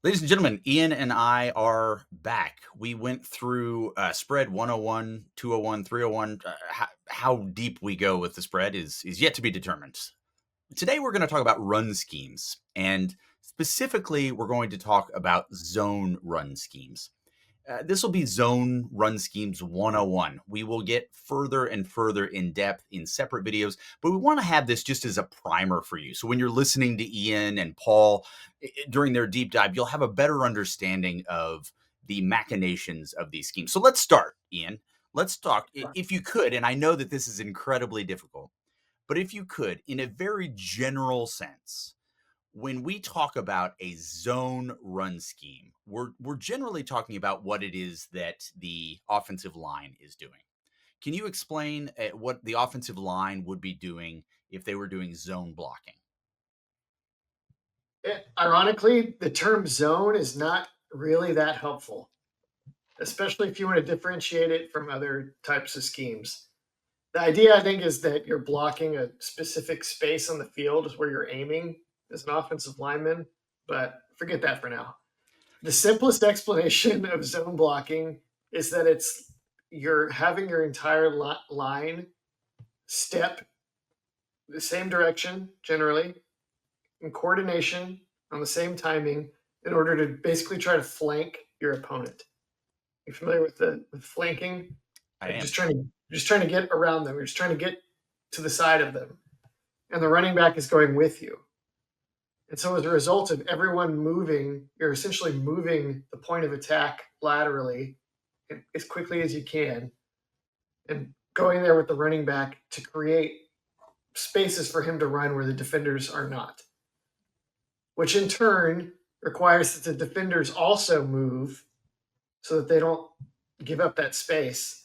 Ladies and gentlemen, Ian and I are back. We went through spread 101, 201, 301. How deep we go with the spread is yet to be determined. Today, we're going to talk about run schemes. And specifically, we're going to talk about zone run schemes. This will be Zone Run Schemes 101. We will get further and further in depth in separate videos, but we want to have this just as a primer for you. So when you're listening to Ian and Paul during their deep dive, you'll have a better understanding of the machinations of these schemes. So let's start, Ian. Let's talk, if you could, and I know that this is incredibly difficult, but if you could, in a very general sense, when we talk about a zone run scheme, we're generally talking about what it is that the offensive line is doing. Can you explain what the offensive line would be doing if they were doing zone blocking? Ironically, the term zone is not really that helpful, especially if you want to differentiate it from other types of schemes. The idea, I think, is that you're blocking a specific space on the field where you're aiming as an offensive lineman, but forget that for now. The simplest explanation of zone blocking is that you're having your entire line step the same direction, generally, in coordination on the same timing in order to basically try to flank your opponent. You familiar with flanking? I Like am. just trying to get around them. You're just trying to get to the side of them, and the running back is going with you. And so, as a result of everyone moving, you're essentially moving the point of attack laterally as quickly as you can, and going there with the running back to create spaces for him to run where the defenders are not, which in turn requires that the defenders also move so that they don't give up that space.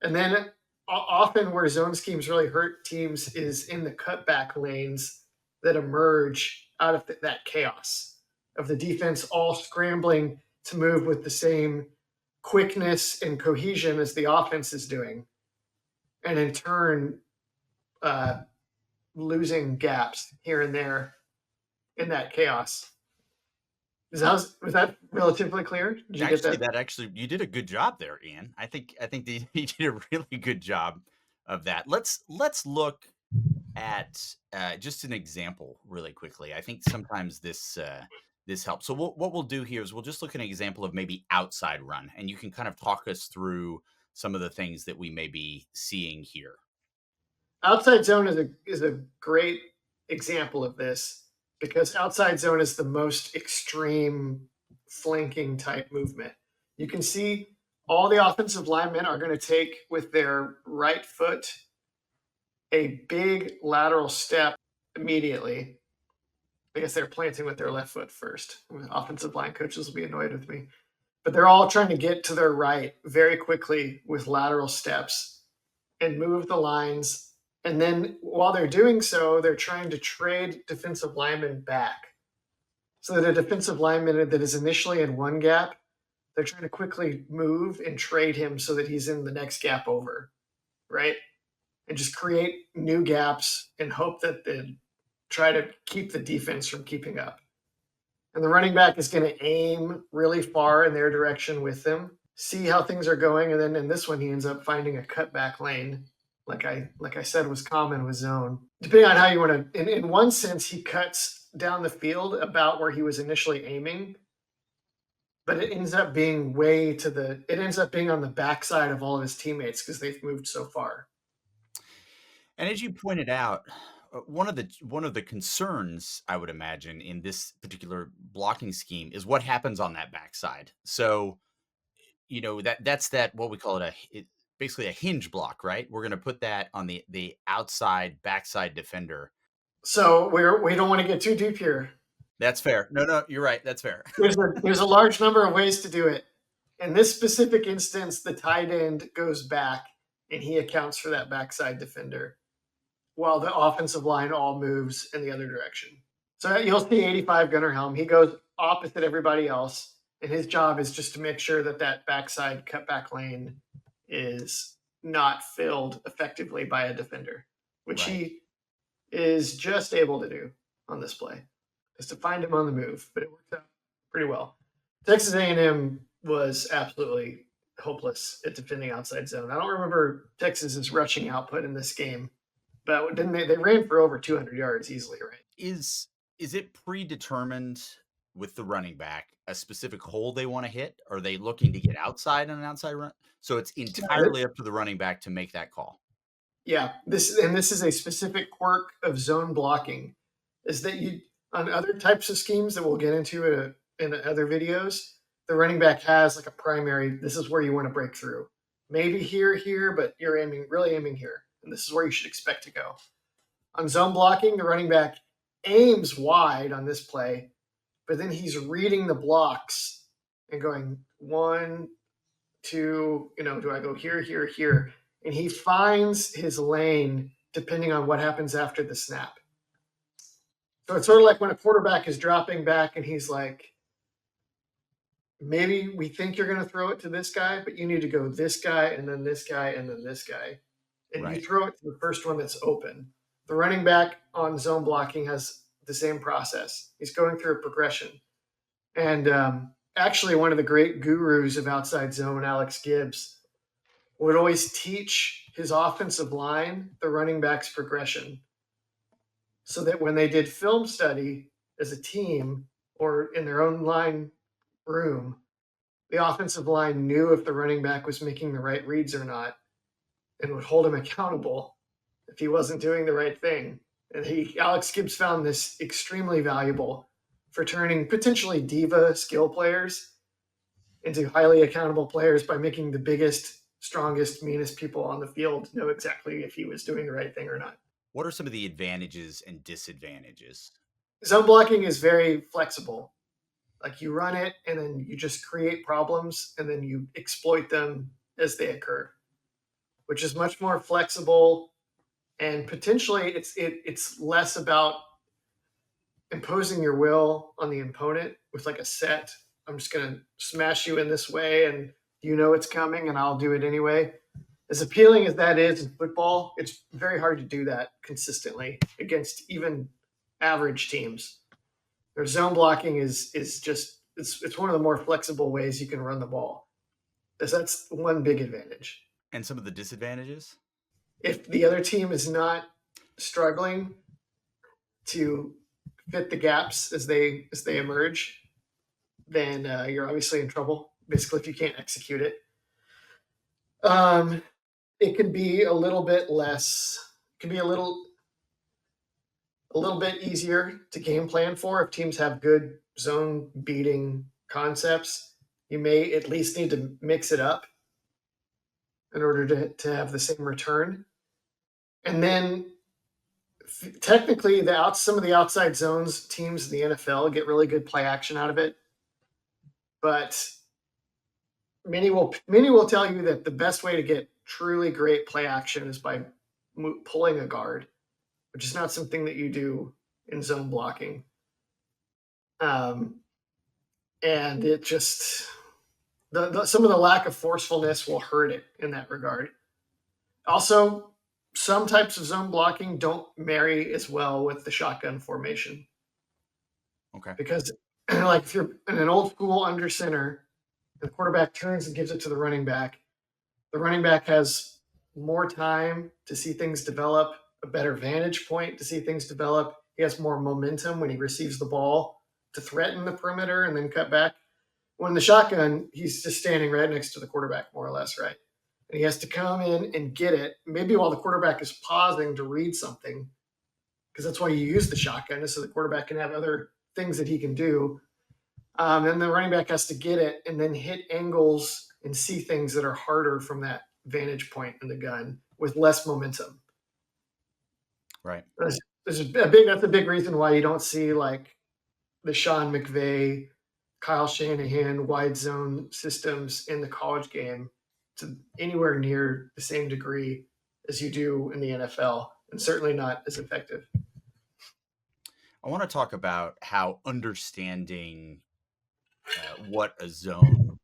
And then often where zone schemes really hurt teams is in the cutback lanes that emerge out of that chaos of the defense all scrambling to move with the same quickness and cohesion as the offense is doing, and in turn losing gaps here and there in that chaos. Was that relatively clear? Did you get Actually, that? that actually you did a good job there, Ian. I think you did a really good job of that. Let's look at just an example really quickly. I think sometimes this helps. So what we'll do here is we'll just look at an example of maybe outside run, and you can kind of talk us through some of the things that we may be seeing here. Outside zone is a great example of this because outside zone is the most extreme flanking type movement. You can see all the offensive linemen are going to take with their right foot a big lateral step immediately. I guess they're planting with their left foot first. Offensive line coaches will be annoyed with me. But they're all trying to get to their right very quickly with lateral steps and move the lines. And then while they're doing so, they're trying to trade defensive linemen back. So that a defensive lineman that is initially in one gap, they're trying to quickly move and trade him so that he's in the next gap over, right? And just create new gaps and hope that they try to keep the defense from keeping up. And the running back is going to aim really far in their direction with them, see how things are going, and then in this one he ends up finding a cutback lane, like I said was common with zone. Depending on how you want to, in one sense, he cuts down the field about where he was initially aiming, but it ends up being it ends up being on the backside of all of his teammates because they've moved so far. And as you pointed out, one of the concerns I would imagine in this particular blocking scheme is what happens on that backside. So that's that what we call basically a hinge block, right? We're going to put that on the outside backside defender. So we don't want to get too deep here. That's fair. No, you're right. That's fair. There's a large number of ways to do it. In this specific instance, the tight end goes back and he accounts for that backside defender while the offensive line all moves in the other direction. So you'll see 85 gunner helm. He goes opposite everybody else, and his job is just to make sure that that backside cutback lane is not filled effectively by a defender, which Right. he is just able to do on this play. is to find him on the move, but it worked out pretty well. Texas A&M was absolutely hopeless at defending outside zone. I don't remember Texas's rushing output in this game, but didn't they ran for over 200 yards easily, right? Is it predetermined with the running back a specific hole they want to hit? Are they looking to get outside on an outside run? So it's entirely up to the running back to make that call. Yeah, this is a specific quirk of zone blocking, is that you on other types of schemes that we'll get into in other videos, the running back has like a primary. This is where you want to break through. Maybe here, but you're really aiming here, and this is where you should expect to go. On zone blocking, the running back aims wide on this play, but then he's reading the blocks and going 1, 2. Do I go here, here, here? And he finds his lane depending on what happens after the snap. So it's sort of like when a quarterback is dropping back and he's like, maybe we think you're going to throw it to this guy, but you need to go this guy and then this guy and then this guy. And Right. you throw it to the first one that's open. The running back on zone blocking has the same process. He's going through a progression. And actually, one of the great gurus of outside zone, Alex Gibbs, would always teach his offensive line the running back's progression so that when they did film study as a team or in their own line room, the offensive line knew if the running back was making the right reads or not and would hold him accountable if he wasn't doing the right thing. And Alex Gibbs found this extremely valuable for turning potentially diva skill players into highly accountable players by making the biggest, strongest, meanest people on the field know exactly if he was doing the right thing or not. What are some of the advantages and disadvantages? Zone blocking is very flexible. Like you run it and then you just create problems and then you exploit them as they occur, which is much more flexible, and potentially it's less about imposing your will on the opponent with like a set. I'm just going to smash you in this way and it's coming and I'll do it anyway. As appealing as that is in football, it's very hard to do that consistently against even average teams. Their zone blocking is just it's one of the more flexible ways you can run the ball. That's one big advantage. And some of the disadvantages? If the other team is not struggling to fit the gaps as they emerge, then you're obviously in trouble. Basically, if you can't execute it, it can be a little bit less. It can be a little bit easier to game plan for if teams have good zone beating concepts. You may at least need to mix it up in order to have the same return. And then technically some of the outside zones teams in the NFL get really good play action out of it. But many will tell you that the best way to get truly great play action is by pulling a guard, which is not something that you do in zone blocking. And it just some of the lack of forcefulness will hurt it in that regard. Also, some types of zone blocking don't marry as well with the shotgun formation. Okay. Because like if you're in an old school under center, the quarterback turns and gives it to the running back has more time to see things develop, a better vantage point to see things develop. He has more momentum when he receives the ball to threaten the perimeter and then cut back. When the shotgun, he's just standing right next to the quarterback, more or less, right? And he has to come in and get it, maybe while the quarterback is pausing to read something, because that's why you use the shotgun, is so the quarterback can have other things that he can do. And the running back has to get it and then hit angles and see things that are harder from that vantage point in the gun with less momentum. Right. That's a big reason why you don't see like the Sean McVay, Kyle Shanahan wide zone systems in the college game to anywhere near the same degree as you do in the NFL, and certainly not as effective. I want to talk about how understanding what a zone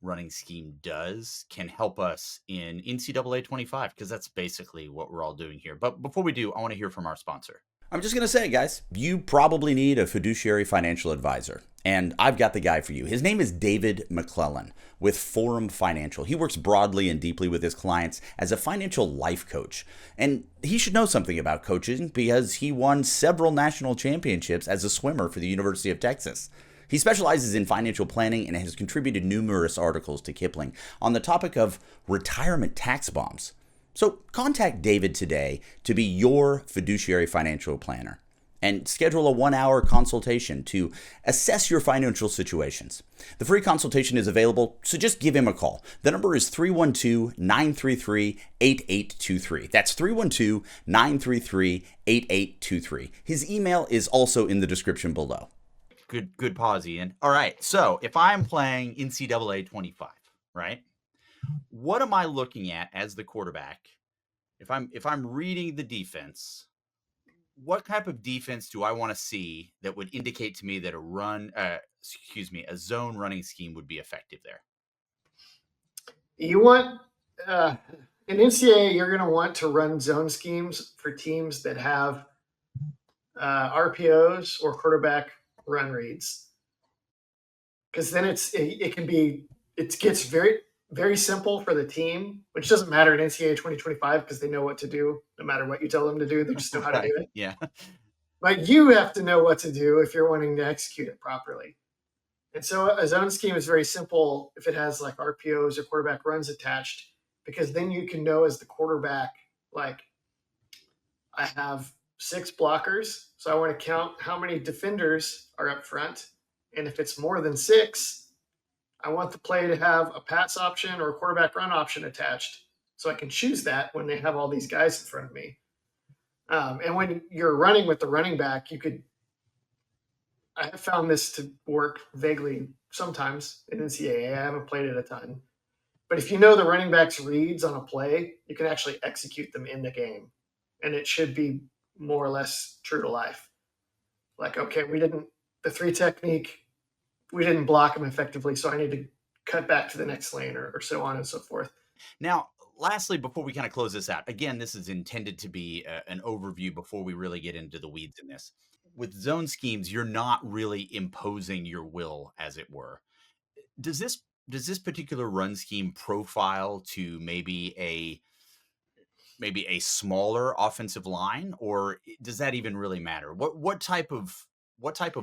running scheme does can help us in NCAA 25, because that's basically what we're all doing here. But before we do, I want to hear from our sponsor. I'm just going to say, guys, you probably need a fiduciary financial advisor. And I've got the guy for you. His name is David McClellan with Forum Financial. He works broadly and deeply with his clients as a financial life coach. And he should know something about coaching because he won several national championships as a swimmer for the University of Texas. He specializes in financial planning and has contributed numerous articles to Kipling on the topic of retirement tax bombs. So contact David today to be your fiduciary financial planner and schedule a 1 hour consultation to assess your financial situations. The free consultation is available, so just give him a call. The number is 312-933-8823. That's 312-933-8823. His email is also in the description below. Good pause, Ian. All right, so if I'm playing NCAA 25, right? What am I looking at as the quarterback? If I'm reading the defense, what type of defense do I want to see that would indicate to me that a zone running scheme would be effective there? You want in NCAA, you're going to want to run zone schemes for teams that have RPOs or quarterback run reads, because then it gets very simple for the team, which doesn't matter in NCAA 2025 because they know what to do no matter what you tell them to do. They just know how to do it. Yeah. But you have to know what to do if you're wanting to execute it properly. And so a zone scheme is very simple if it has like RPOs or quarterback runs attached, because then you can know as the quarterback, like, I have 6 blockers, so I want to count how many defenders are up front. And if it's more than 6, I want the play to have a pass option or a quarterback run option attached, so I can choose that when they have all these guys in front of me. And when you're running with the running back, I have found this to work vaguely sometimes in NCAA. I haven't played it a ton. But if you know the running back's reads on a play, you can actually execute them in the game. And it should be more or less true to life. Like, okay, the 3 technique, we didn't block him effectively, so I need to cut back to the next lane or so on and so forth. Now, lastly, before we kind of close this out, again, this is intended to be an overview before we really get into the weeds in this. With zone schemes, you're not really imposing your will, as it were. Does this particular run scheme profile to maybe a smaller offensive line, or does that even really matter? What type of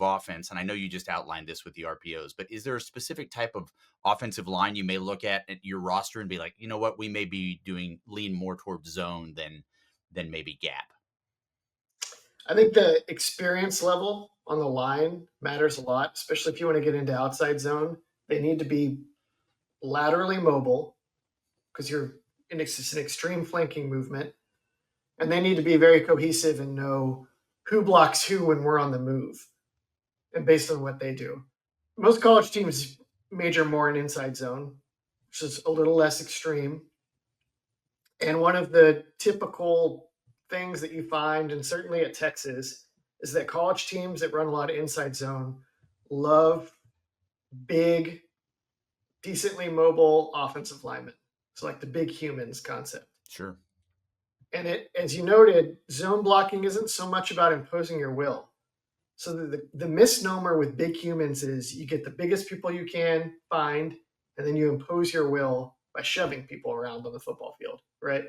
offense? And I know you just outlined this with the RPOs, but is there a specific type of offensive line you may look at your roster and be like, you know what, we may be lean more towards zone than maybe gap? I think the experience level on the line matters a lot, especially if you want to get into outside zone. They need to be laterally mobile because it's an extreme flanking movement, and they need to be very cohesive and know who blocks who when we're on the move, and based on what they do. Most college teams major more in inside zone, which is a little less extreme. And one of the typical things that you find, and certainly at Texas, is that college teams that run a lot of inside zone love big, decently mobile offensive linemen. So like the big humans concept. Sure. And as you noted, zone blocking isn't so much about imposing your will. So the misnomer with big humans is you get the biggest people you can find, and then you impose your will by shoving people around on the football field, right?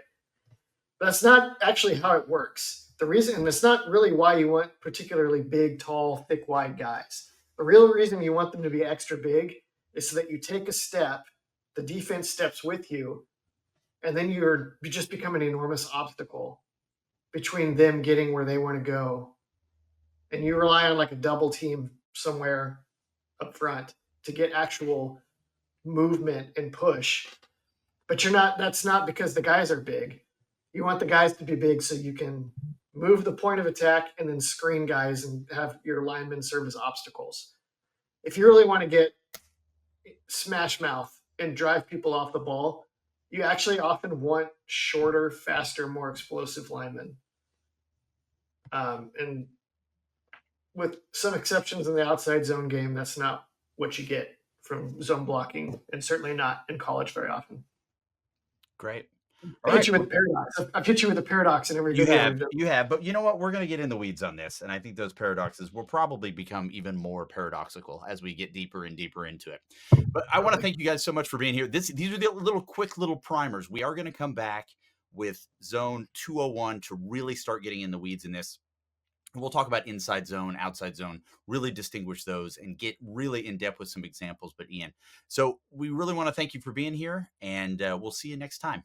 But that's not actually how it works. The reason, and it's not really why you want particularly big, tall, thick, wide guys. The real reason you want them to be extra big is so that you take a step, the defense steps with you, and then you just become an enormous obstacle between them getting where they want to go. And you rely on like a double team somewhere up front to get actual movement and push. But that's not because the guys are big. You want the guys to be big so you can move the point of attack and then screen guys and have your linemen serve as obstacles. If you really want to get smash mouth and drive people off the ball, you actually often want shorter, faster, more explosive linemen. And with some exceptions in the outside zone game, that's not what you get from zone blocking, and certainly not in college very often. Great. All I hit right. you with paradox. I've hit you with a paradox in every You video have, we've done. you have, but you know what? We're going to get in the weeds on this, and I think those paradoxes will probably become even more paradoxical as we get deeper and deeper into it. But I want to Totally. thank you guys so much for being here. These are the little quick little primers. We are going to come back with Zone 201 to really start getting in the weeds in this. And we'll talk about inside zone, outside zone, really distinguish those and get really in depth with some examples. But Ian, so we really want to thank you for being here, and we'll see you next time.